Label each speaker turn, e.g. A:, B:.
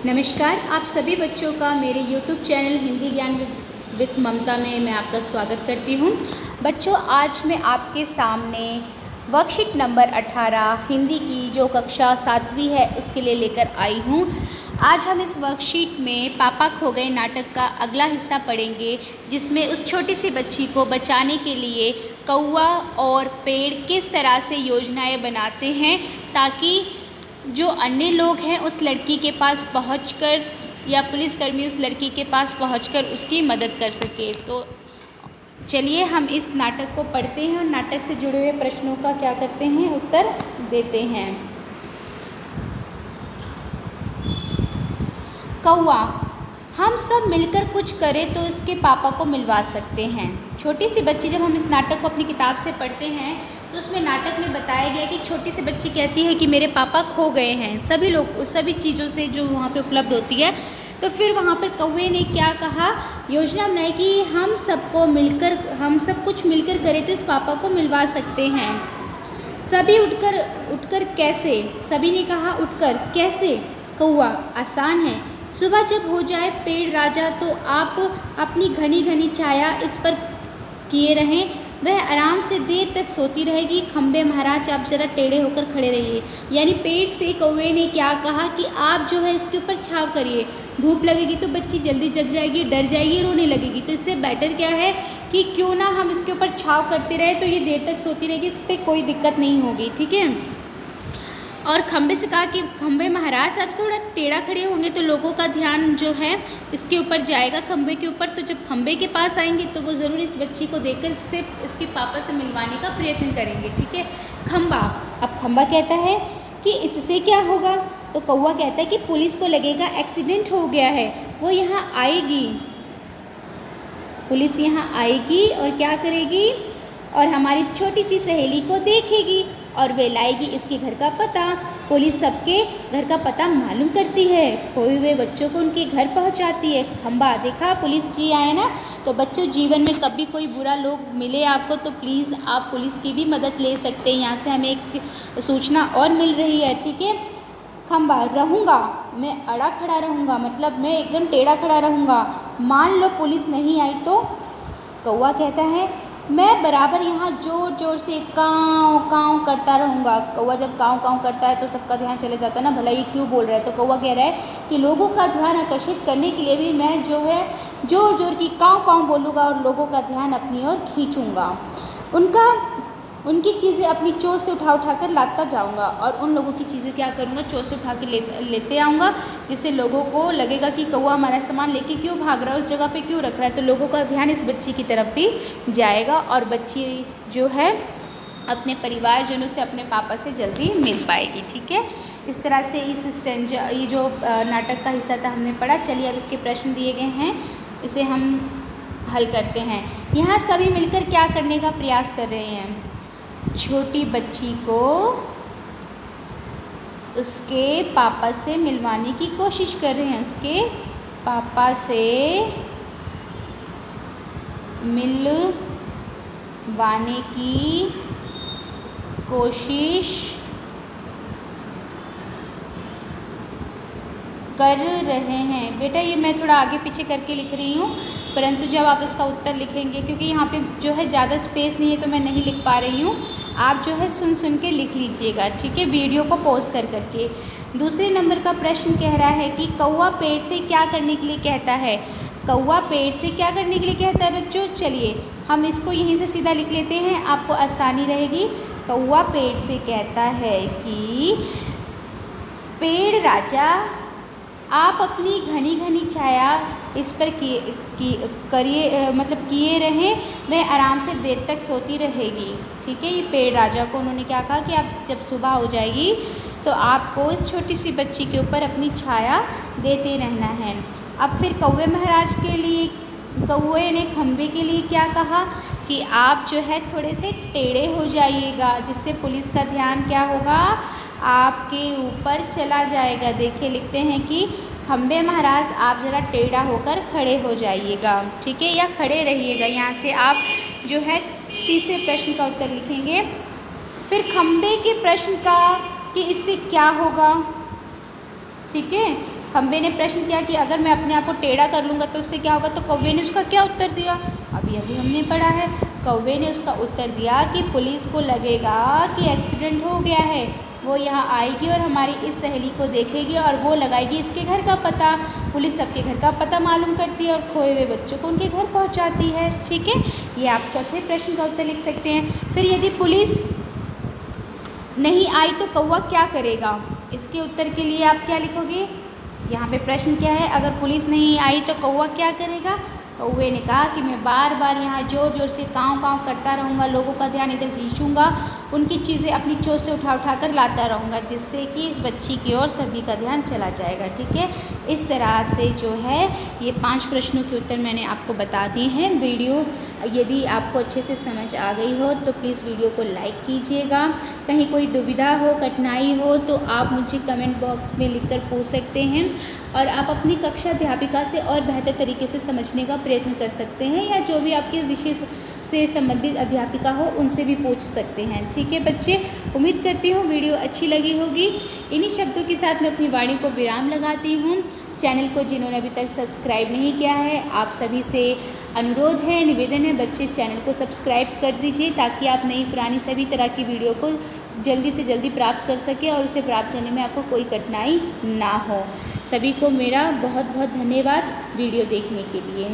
A: नमस्कार, आप सभी बच्चों का मेरे YouTube चैनल हिंदी ज्ञान विथ ममता में मैं आपका स्वागत करती हूँ। बच्चों, आज मैं आपके सामने वर्कशीट नंबर 18 हिंदी की जो कक्षा 7वीं है उसके लिए लेकर आई हूँ। आज हम इस वर्कशीट में पापा खो गए नाटक का अगला हिस्सा पढ़ेंगे, जिसमें उस छोटी सी बच्ची को बचाने के लिए कौवा और पेड़ किस तरह से योजनाएं बनाते हैं ताकि जो अन्य लोग हैं उस लड़की के पास पहुंचकर या पुलिसकर्मी उस लड़की के पास पहुंचकर उसकी मदद कर सके। तो चलिए हम इस नाटक को पढ़ते हैं और नाटक से जुड़े हुए प्रश्नों का क्या करते हैं, उत्तर देते हैं। कौवा, हम सब मिलकर कुछ करें तो इसके पापा को मिलवा सकते हैं। छोटी सी बच्ची, जब हम इस नाटक को अपनी किताब से पढ़ते हैं तो उसमें नाटक में बताया गया कि छोटी सी बच्ची कहती है कि मेरे पापा खो गए हैं, सभी लोग सभी चीज़ों से जो वहाँ पे उपलब्ध होती है। तो फिर वहाँ पर कौवे ने क्या कहा, योजना बनाई कि हम सब कुछ मिलकर करें तो इस पापा को मिलवा सकते हैं। सभी उठकर कैसे? सभी ने कहा उठकर कैसे? कौवा, आसान है, सुबह जब हो जाए पेड़ राजा तो आप अपनी घनी घनी छाया इस पर किए रहें, वह आराम से देर तक सोती रहेगी। खम्बे महाराज, आप ज़रा टेढ़े होकर खड़े रहिए। यानी पेड़ से कौवे ने क्या कहा कि आप जो है इसके ऊपर छाव करिए, धूप लगेगी तो बच्ची जल्दी जग जाएगी, डर जाएगी, रोने लगेगी। तो इससे बेटर क्या है कि क्यों ना हम इसके ऊपर छाव करते रहे, तो ये देर तक सोती रहेगी, इस पर कोई दिक्कत नहीं होगी, ठीक है। और खम्बे से कहा कि खम्बे महाराज आप थोड़ा टेढ़ा खड़े होंगे तो लोगों का ध्यान जो है इसके ऊपर जाएगा, खम्बे के ऊपर। तो जब खम्बे के पास आएंगे तो वो ज़रूर इस बच्ची को देखकर इसके पापा से मिलवाने का प्रयत्न करेंगे, ठीक है। खम्बा, अब खम्बा कहता है कि इससे क्या होगा, तो कौवा कहता है कि पुलिस को लगेगा एक्सीडेंट हो गया है, वो यहाँ आएगी, पुलिस यहाँ आएगी और क्या करेगी, और हमारी छोटी सी सहेली को देखेगी और वे लाएगी इसके घर का पता। पुलिस सबके घर का पता मालूम करती है, खोए हुए बच्चों को उनके घर पहुंचाती है। खम्बा, देखा पुलिस जी आए ना। तो बच्चों, जीवन में कभी कोई बुरा लोग मिले आपको तो प्लीज़ आप पुलिस की भी मदद ले सकते हैं, यहाँ से हमें एक सूचना और मिल रही है, ठीक है। खम्बा, रहूँगा, मैं अड़ा खड़ा रहूँगा, मतलब मैं एकदम टेढ़ा खड़ा रहूँगा, मान लो पुलिस नहीं आई तो। कौवा कहता है मैं बराबर यहाँ जोर जोर से काँव काँव करता रहूँगा। कौवा जब काँव काँव करता है तो सबका ध्यान चले जाता है ना, भला ये क्यों बोल रहा है। तो कौवा कह रहा है कि लोगों का ध्यान आकर्षित करने के लिए भी मैं जो है जोर जोर की काँव काँव बोलूँगा और लोगों का ध्यान अपनी ओर खींचूँगा। उनकी चीज़ें अपनी चोंच से उठा कर लाता जाऊंगा और उन लोगों की चीज़ें क्या करूंगा, चोंच से उठा के लेते आऊँगा, जिससे लोगों को लगेगा कि कौवा हमारा सामान लेके क्यों भाग रहा है, उस जगह पे क्यों रख रहा है। तो लोगों का ध्यान इस बच्ची की तरफ भी जाएगा और बच्ची जो है अपने परिवारजनों से, अपने पापा से जल्दी मिल पाएगी, ठीक है। इस तरह से ये जो नाटक का हिस्सा था हमने पढ़ा। चलिए अब इसके प्रश्न दिए गए हैं, इसे हम हल करते हैं। यहाँ सभी मिलकर क्या करने का प्रयास कर रहे हैं, छोटी बच्ची को उसके पापा से मिलवाने की कोशिश कर रहे हैं, उसके पापा से मिलवाने की कोशिश कर रहे हैं। बेटा ये मैं थोड़ा आगे पीछे करके लिख रही हूँ, परंतु जब आप इसका उत्तर लिखेंगे, क्योंकि यहाँ पे जो है ज़्यादा स्पेस नहीं है तो मैं नहीं लिख पा रही हूँ, आप जो है सुन के लिख लीजिएगा, ठीक है, वीडियो को पॉज करके। दूसरे नंबर का प्रश्न कह रहा है कि कौवा पेड़ से क्या करने के लिए कहता है। कौवा पेड़ से क्या करने के लिए कहता है बच्चों, चलिए हम इसको यहीं से सीधा लिख लेते हैं, आपको आसानी रहेगी। कौवा पेड़ से कहता है कि पेड़ राजा, आप अपनी घनी घनी छाया इस पर किए रहें, वह आराम से देर तक सोती रहेगी, ठीक है। ये पेड़ राजा को उन्होंने क्या कहा कि आप जब सुबह हो जाएगी तो आपको इस छोटी सी बच्ची के ऊपर अपनी छाया देते रहना है। अब फिर कौवे महाराज के लिए, कौवे ने खम्बे के लिए क्या कहा कि आप जो है थोड़े से टेढ़े हो जाइएगा, जिससे पुलिस का ध्यान क्या होगा, आपके ऊपर चला जाएगा। देखिए लिखते हैं कि खम्बे महाराज आप ज़रा टेढ़ा होकर खड़े हो जाइएगा, ठीक है, या खड़े रहिएगा। यहाँ से आप जो है तीसरे प्रश्न का उत्तर लिखेंगे। फिर खम्बे के प्रश्न का कि इससे क्या होगा, ठीक है, खम्बे ने प्रश्न किया कि अगर मैं अपने आप को टेढ़ा कर लूँगा तो उससे क्या होगा। तो कौवे ने उसका क्या उत्तर दिया, अभी अभी हमने पढ़ा है। कौवे ने उसका उत्तर दिया कि पुलिस को लगेगा कि एक्सीडेंट हो गया है, वो यहाँ आएगी और हमारी इस सहेली को देखेगी और वो लगाएगी इसके घर का पता। पुलिस सबके घर का पता मालूम करती है और खोए हुए बच्चों को उनके घर पहुँचाती है। ठीक है, ये आप चौथे प्रश्न का उत्तर लिख सकते हैं। फिर यदि पुलिस नहीं आई तो कौवा क्या करेगा, इसके उत्तर के लिए आप क्या लिखोगे। यहाँ पे प्रश्न क्या है, अगर पुलिस नहीं आई तो कौवा क्या करेगा। कौवे ने कहा कि मैं बार बार यहाँ ज़ोर ज़ोर से काँव काँव करता रहूँगा, लोगों का ध्यान इधर खींचूँगा, उनकी चीज़ें अपनी चोंच से उठा उठा कर लाता रहूँगा, जिससे कि इस बच्ची की ओर सभी का ध्यान चला जाएगा। ठीक है, इस तरह से जो है ये 5 प्रश्नों के उत्तर मैंने आपको बता दिए हैं। वीडियो यदि आपको अच्छे से समझ आ गई हो तो प्लीज़ वीडियो को लाइक कीजिएगा। कहीं कोई दुविधा हो, कठिनाई हो तो आप मुझे कमेंट बॉक्स में लिखकर पूछ सकते हैं और आप अपनी कक्षा अध्यापिका से और बेहतर तरीके से समझने का प्रयत्न कर सकते हैं, या जो भी आपके विषय से संबंधित अध्यापिका हो उनसे भी पूछ सकते हैं। ठीक है बच्चे, उम्मीद करती हूँ वीडियो अच्छी लगी होगी। इन्हीं शब्दों के साथ मैं अपनी वाणी को विराम लगाती हूँ। चैनल को जिन्होंने अभी तक सब्सक्राइब नहीं किया है, आप सभी से अनुरोध है, निवेदन है, बच्चे चैनल को सब्सक्राइब कर दीजिए ताकि आप नई पुरानी सभी तरह की वीडियो को जल्दी से जल्दी प्राप्त कर सकें और उसे प्राप्त करने में आपको कोई कठिनाई ना हो। सभी को मेरा बहुत बहुत धन्यवाद वीडियो देखने के लिए।